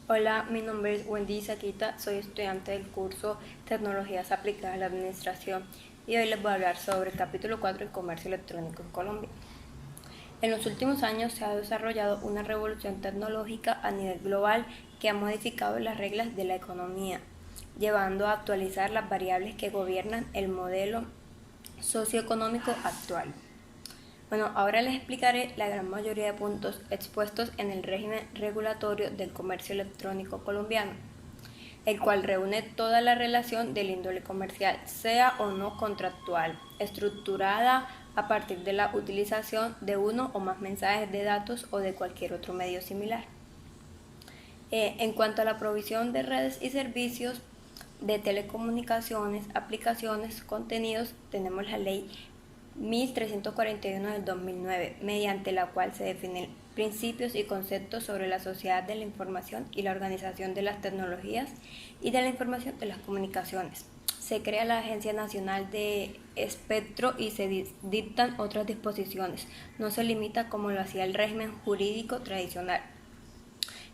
Hola, mi nombre es Wendy Saquita, soy estudiante del curso Tecnologías Aplicadas a la Administración y hoy les voy a hablar sobre el capítulo 4 del comercio electrónico en Colombia. En los últimos años se ha desarrollado una revolución tecnológica a nivel global que ha modificado las reglas de la economía, llevando a actualizar las variables que gobiernan el modelo socioeconómico actual. Bueno, ahora les explicaré la gran mayoría de puntos expuestos en el régimen regulatorio del comercio electrónico colombiano, el cual reúne toda la relación del índole comercial, sea o no contractual, estructurada a partir de la utilización de uno o más mensajes de datos o de cualquier otro medio similar. En cuanto a la provisión de redes y servicios de telecomunicaciones, aplicaciones, contenidos, tenemos la ley 1341 del 2009, mediante la cual se definen principios y conceptos sobre la sociedad de la información y la organización de las tecnologías y de la información de las comunicaciones. Se crea la Agencia Nacional de Espectro y se dictan otras disposiciones. No se limita como lo hacía el régimen jurídico tradicional.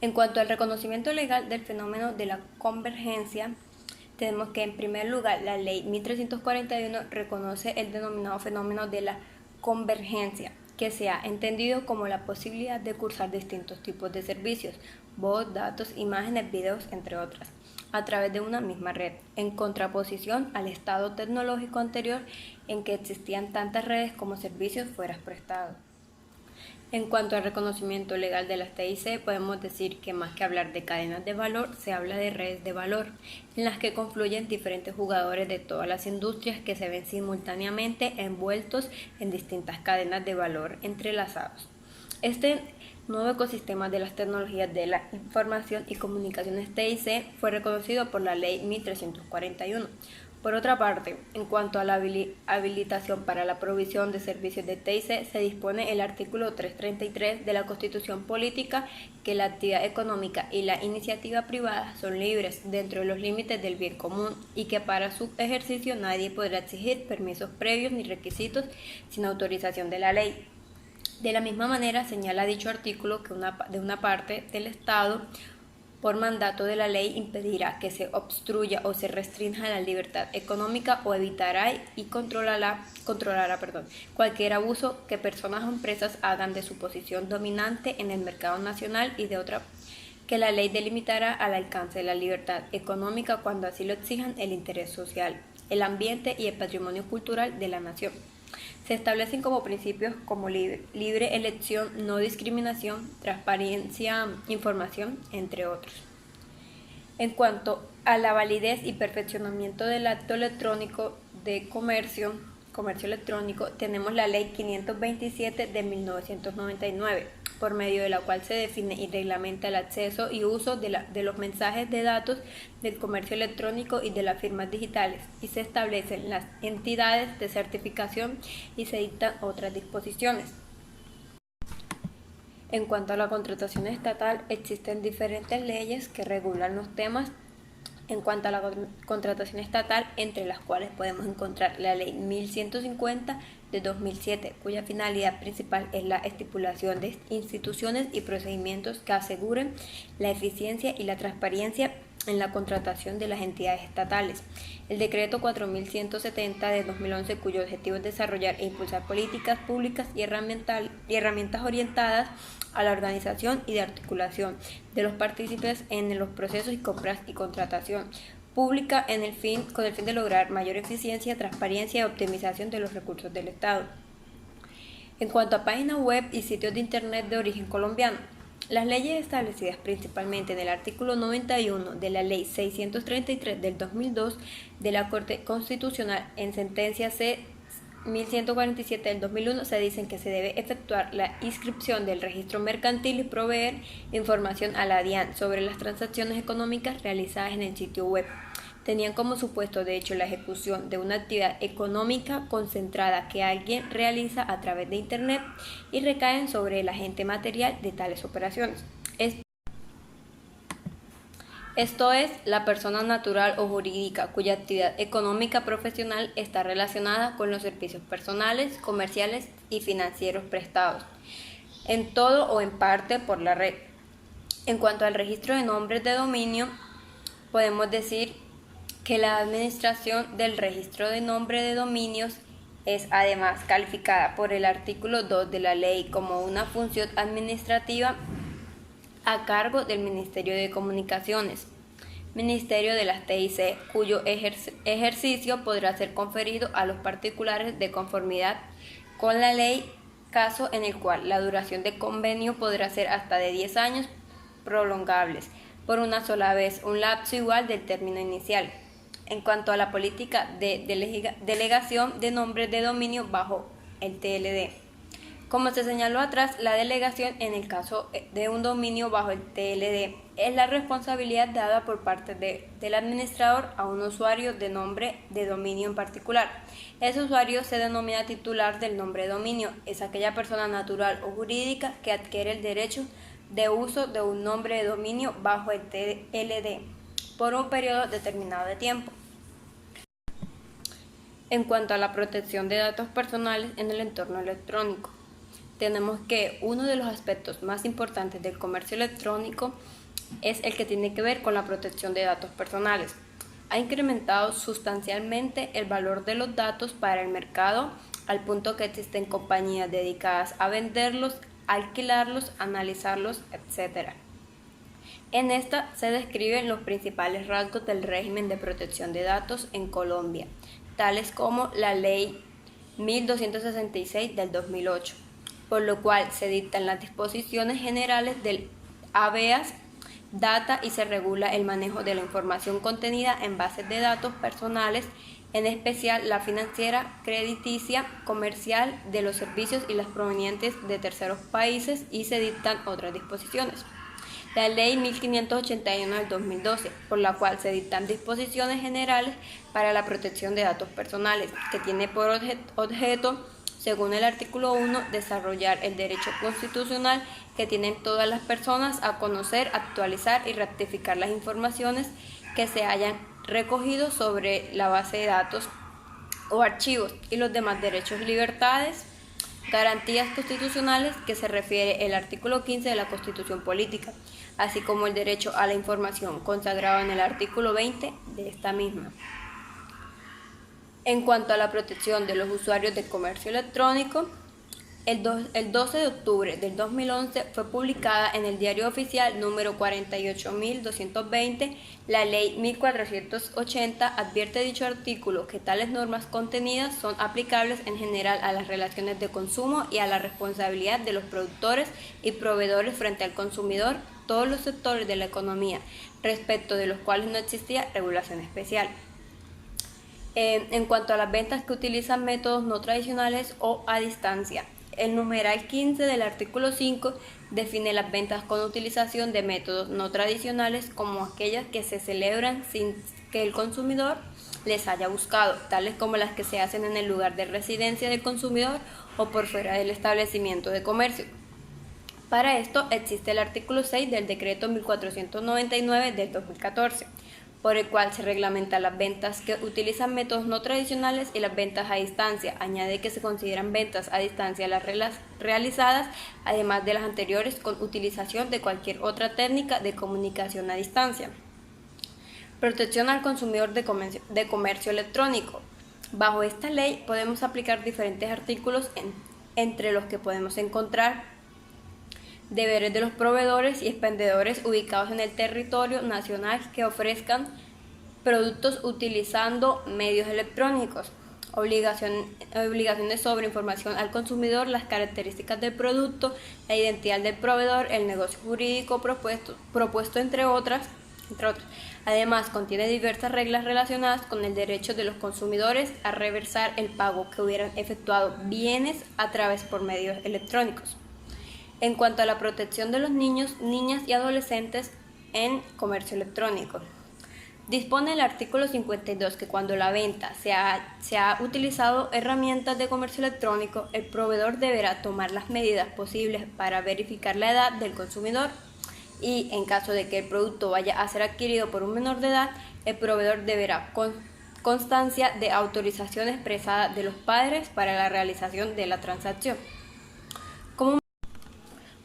En cuanto al reconocimiento legal del fenómeno de la convergencia, tenemos que en primer lugar la ley 1341 reconoce el denominado fenómeno de la convergencia, que se ha entendido como la posibilidad de cursar distintos tipos de servicios, voz, datos, imágenes, videos, entre otras, a través de una misma red, en contraposición al estado tecnológico anterior en que existían tantas redes como servicios fueran prestados. En cuanto al reconocimiento legal de las TIC, podemos decir que más que hablar de cadenas de valor, se habla de redes de valor, en las que confluyen diferentes jugadores de todas las industrias que se ven simultáneamente envueltos en distintas cadenas de valor entrelazados. Este nuevo ecosistema de las tecnologías de la información y comunicaciones TIC fue reconocido por la Ley 1341. Por otra parte, en cuanto a la habilitación para la provisión de servicios de TIC, se dispone el artículo 333 de la Constitución Política que la actividad económica y la iniciativa privada son libres dentro de los límites del bien común y que para su ejercicio nadie podrá exigir permisos previos ni requisitos sin autorización de la ley. De la misma manera, señala dicho artículo que una parte del Estado, por mandato de la ley, impedirá que se obstruya o se restrinja la libertad económica o evitará y controlará cualquier abuso que personas o empresas hagan de su posición dominante en el mercado nacional y de otra que la ley delimitará al alcance de la libertad económica cuando así lo exijan el interés social, el ambiente y el patrimonio cultural de la nación. Se establecen como principios como libre elección, no discriminación, transparencia, información, entre otros. En cuanto a la validez y perfeccionamiento del acto electrónico de comercio electrónico, tenemos la Ley 527 de 1999, por medio de la cual se define y reglamenta el acceso y uso de los mensajes de datos del comercio electrónico y de las firmas digitales, y se establecen las entidades de certificación y se dictan otras disposiciones. En cuanto a la contratación estatal, existen diferentes leyes que regulan los temas en cuanto a la contratación estatal, entre las cuales podemos encontrar la Ley 1150 de 2007, cuya finalidad principal es la estipulación de instituciones y procedimientos que aseguren la eficiencia y la transparencia en la contratación de las entidades estatales. El decreto 4170 de 2011, cuyo objetivo es desarrollar e impulsar políticas públicas y herramientas orientadas a la organización y de articulación de los partícipes en los procesos y compras y contratación pública con el fin de lograr mayor eficiencia, transparencia y optimización de los recursos del Estado. En cuanto a páginas web y sitios de Internet de origen colombiano, las leyes establecidas principalmente en el artículo 91 de la Ley 633 del 2002 de la Corte Constitucional en sentencia C 1147 del 2001 se dicen que se debe efectuar la inscripción del registro mercantil y proveer información a la DIAN sobre las transacciones económicas realizadas en el sitio web. Tenían como supuesto de hecho la ejecución de una actividad económica concentrada que alguien realiza a través de Internet y recaen sobre el agente material de tales operaciones. Esto es, la persona natural o jurídica cuya actividad económica profesional está relacionada con los servicios personales, comerciales y financieros prestados, en todo o en parte por la red. En cuanto al registro de nombres de dominio, podemos decir que la administración del registro de nombre de dominios es además calificada por el artículo 2 de la ley como una función administrativa a cargo del Ministerio de Comunicaciones, Ministerio de las TIC, cuyo ejercicio podrá ser conferido a los particulares de conformidad con la ley, caso en el cual la duración de convenio podrá ser hasta de 10 años prolongables por una sola vez, un lapso igual del término inicial. En cuanto a la política de delegación de nombres de dominio bajo el TLD, como se señaló atrás, la delegación en el caso de un dominio bajo el TLD es la responsabilidad dada por parte del administrador a un usuario de nombre de dominio en particular. Ese usuario se denomina titular del nombre de dominio. Es aquella persona natural o jurídica que adquiere el derecho de uso de un nombre de dominio bajo el TLD por un periodo determinado de tiempo. En cuanto a la protección de datos personales en el entorno electrónico, tenemos que uno de los aspectos más importantes del comercio electrónico es el que tiene que ver con la protección de datos personales. Ha incrementado sustancialmente el valor de los datos para el mercado al punto que existen compañías dedicadas a venderlos, alquilarlos, analizarlos, etc. En esta se describen los principales rasgos del régimen de protección de datos en Colombia, tales como la Ley 1266 del 2008, por lo cual se dictan las disposiciones generales del habeas data y se regula el manejo de la información contenida en bases de datos personales, en especial la financiera, crediticia, comercial, de los servicios y las provenientes de terceros países, y se dictan otras disposiciones. La Ley 1581 del 2012, por la cual se dictan disposiciones generales para la protección de datos personales, que tiene por objeto, según el artículo 1, desarrollar el derecho constitucional que tienen todas las personas a conocer, actualizar y rectificar las informaciones que se hayan recogido sobre la base de datos o archivos, y los demás derechos y libertades, garantías constitucionales que se refiere el artículo 15 de la Constitución Política, así como el derecho a la información consagrado en el artículo 20 de esta misma. En cuanto a la protección de los usuarios del comercio electrónico, el 12 de octubre del 2011 fue publicada en el Diario Oficial número 48.220 la Ley 1480. Advierte dicho artículo que tales normas contenidas son aplicables en general a las relaciones de consumo y a la responsabilidad de los productores y proveedores frente al consumidor, todos los sectores de la economía, respecto de los cuales no existía regulación especial. En cuanto a las ventas que utilizan métodos no tradicionales o a distancia, el numeral 15 del artículo 5 define las ventas con utilización de métodos no tradicionales como aquellas que se celebran sin que el consumidor les haya buscado, tales como las que se hacen en el lugar de residencia del consumidor o por fuera del establecimiento de comercio. Para esto existe el artículo 6 del decreto 1499 del 2014, por el cual se reglamentan las ventas que utilizan métodos no tradicionales y las ventas a distancia. Añade que se consideran ventas a distancia las realizadas, además de las anteriores, con utilización de cualquier otra técnica de comunicación a distancia. Protección al consumidor de comercio electrónico. Bajo esta ley podemos aplicar diferentes artículos entre los que podemos encontrar deberes de los proveedores y expendedores ubicados en el territorio nacional que ofrezcan productos utilizando medios electrónicos, obligaciones sobre información al consumidor, las características del producto, la identidad del proveedor, el negocio jurídico propuesto entre otras. Además, contiene diversas reglas relacionadas con el derecho de los consumidores a reversar el pago que hubieran efectuado bienes a través por medios electrónicos. En cuanto a la protección de los niños, niñas y adolescentes en comercio electrónico, dispone el artículo 52 que cuando la venta se ha utilizado herramientas de comercio electrónico, el proveedor deberá tomar las medidas posibles para verificar la edad del consumidor, y en caso de que el producto vaya a ser adquirido por un menor de edad, el proveedor deberá constancia de autorización expresada de los padres para la realización de la transacción.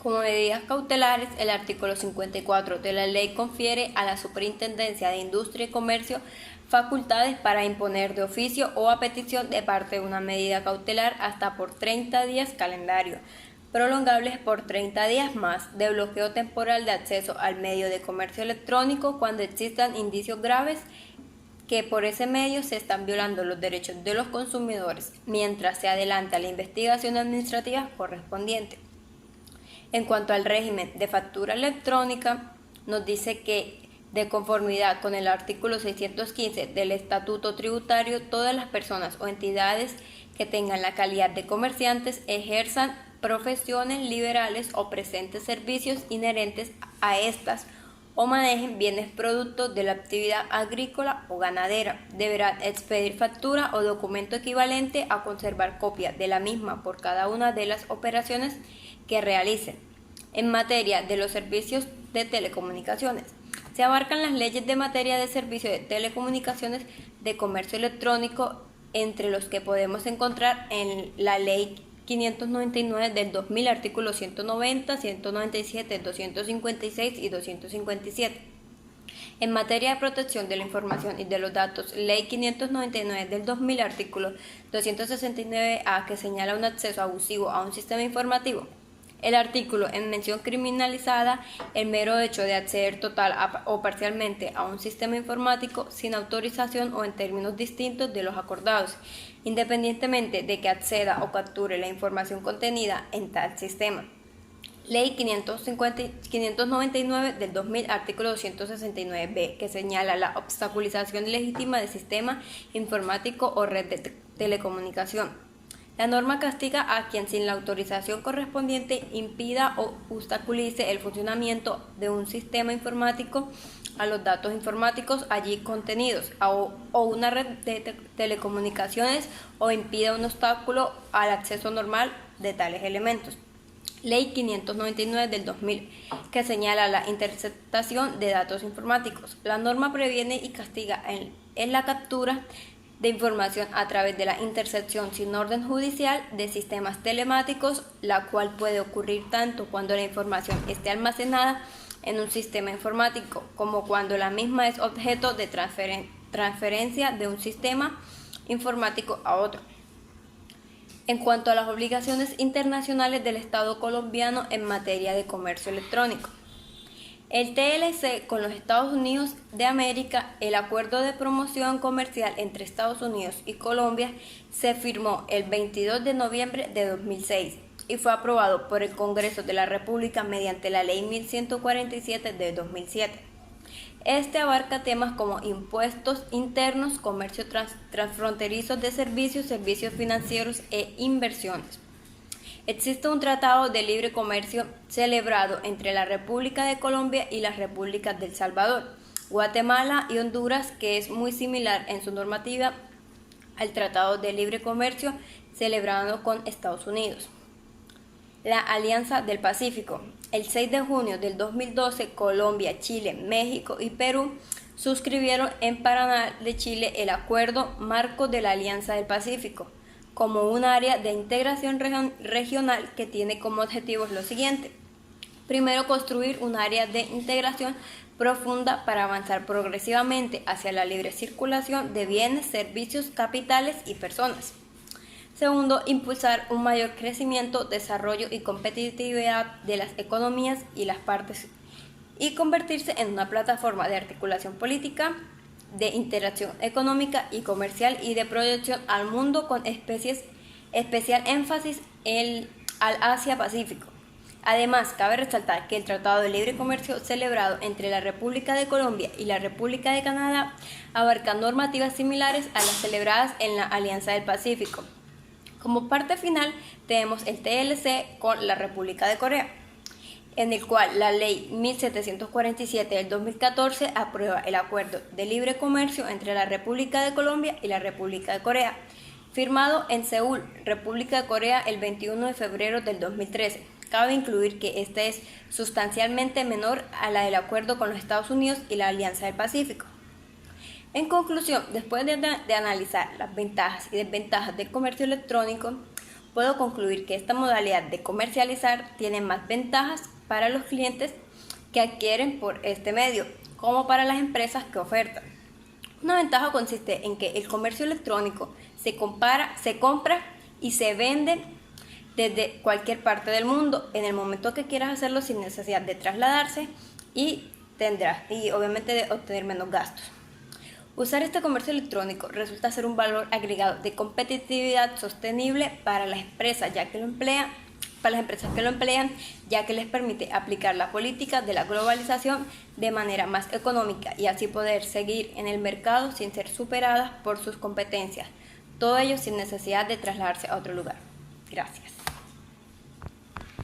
Como medidas cautelares, el artículo 54 de la ley confiere a la Superintendencia de Industria y Comercio facultades para imponer de oficio o a petición de parte de una medida cautelar hasta por 30 días calendario, prolongables por 30 días más, de bloqueo temporal de acceso al medio de comercio electrónico cuando existan indicios graves que por ese medio se están violando los derechos de los consumidores, mientras se adelanta la investigación administrativa correspondiente. En cuanto al régimen de factura electrónica, nos dice que, de conformidad con el artículo 615 del Estatuto Tributario, todas las personas o entidades que tengan la calidad de comerciantes ejerzan profesiones liberales o presenten servicios inherentes a estas o manejen bienes productos de la actividad agrícola o ganadera, deberán expedir factura o documento equivalente a conservar copia de la misma por cada una de las operaciones que realicen. En materia de los servicios de telecomunicaciones, se abarcan las leyes de materia de servicios de telecomunicaciones de comercio electrónico, entre los que podemos encontrar en la Ley 599 del 2000, artículos 190, 197, 256 y 257. En materia de protección de la información y de los datos, Ley 599 del 2000, artículo 269A, que señala un acceso abusivo a un sistema informativo. El artículo en mención criminalizada el mero hecho de acceder total o parcialmente a un sistema informático sin autorización o en términos distintos de los acordados, independientemente de que acceda o capture la información contenida en tal sistema. Ley 599 del 2000, artículo 269b, que señala la obstaculización legítima de sistema informático o red de telecomunicación. La norma castiga a quien sin la autorización correspondiente impida o obstaculice el funcionamiento de un sistema informático, a los datos informáticos allí contenidos, o una red de telecomunicaciones, o impida un obstáculo al acceso normal de tales elementos. Ley 599 del 2000, que señala la interceptación de datos informáticos. La norma previene y castiga en la captura de información a través de la intercepción sin orden judicial de sistemas telemáticos, la cual puede ocurrir tanto cuando la información esté almacenada en un sistema informático como cuando la misma es objeto de transferencia de un sistema informático a otro. En cuanto a las obligaciones internacionales del Estado colombiano en materia de comercio electrónico, el TLC con los Estados Unidos de América, el acuerdo de promoción comercial entre Estados Unidos y Colombia, se firmó el 22 de noviembre de 2006 y fue aprobado por el Congreso de la República mediante la Ley 1147 de 2007. Este abarca temas como impuestos internos, comercio transfronterizo de servicios, servicios financieros e inversiones. Existe un tratado de libre comercio celebrado entre la República de Colombia y las repúblicas de El Salvador, Guatemala y Honduras, que es muy similar en su normativa al tratado de libre comercio celebrado con Estados Unidos. La Alianza del Pacífico. El 6 de junio del 2012, Colombia, Chile, México y Perú suscribieron en Paraná de Chile el Acuerdo Marco de la Alianza del Pacífico, como un área de integración regional que tiene como objetivos lo siguiente. Primero, construir un área de integración profunda para avanzar progresivamente hacia la libre circulación de bienes, servicios, capitales y personas. Segundo, impulsar un mayor crecimiento, desarrollo y competitividad de las economías y las partes y convertirse en una plataforma de articulación política, de interacción económica y comercial y de proyección al mundo con especial énfasis al Asia-Pacífico. Además, cabe resaltar que el Tratado de Libre Comercio celebrado entre la República de Colombia y la República de Canadá abarca normativas similares a las celebradas en la Alianza del Pacífico. Como parte final, tenemos el TLC con la República de Corea, en el cual la Ley 1747 del 2014 aprueba el Acuerdo de Libre Comercio entre la República de Colombia y la República de Corea, firmado en Seúl, República de Corea, el 21 de febrero del 2013. Cabe incluir que este es sustancialmente menor a la del acuerdo con los Estados Unidos y la Alianza del Pacífico. En conclusión, después de analizar las ventajas y desventajas del comercio electrónico, puedo concluir que esta modalidad de comercializar tiene más ventajas para los clientes que adquieren por este medio, como para las empresas que ofertan. Una ventaja consiste en que el comercio electrónico se compra y se vende desde cualquier parte del mundo en el momento que quieras hacerlo sin necesidad de trasladarse y obviamente de obtener menos gastos. Usar este comercio electrónico resulta ser un valor agregado de competitividad sostenible para las empresas que lo emplean, ya que les permite aplicar la política de la globalización de manera más económica y así poder seguir en el mercado sin ser superadas por sus competencias, todo ello sin necesidad de trasladarse a otro lugar. Gracias.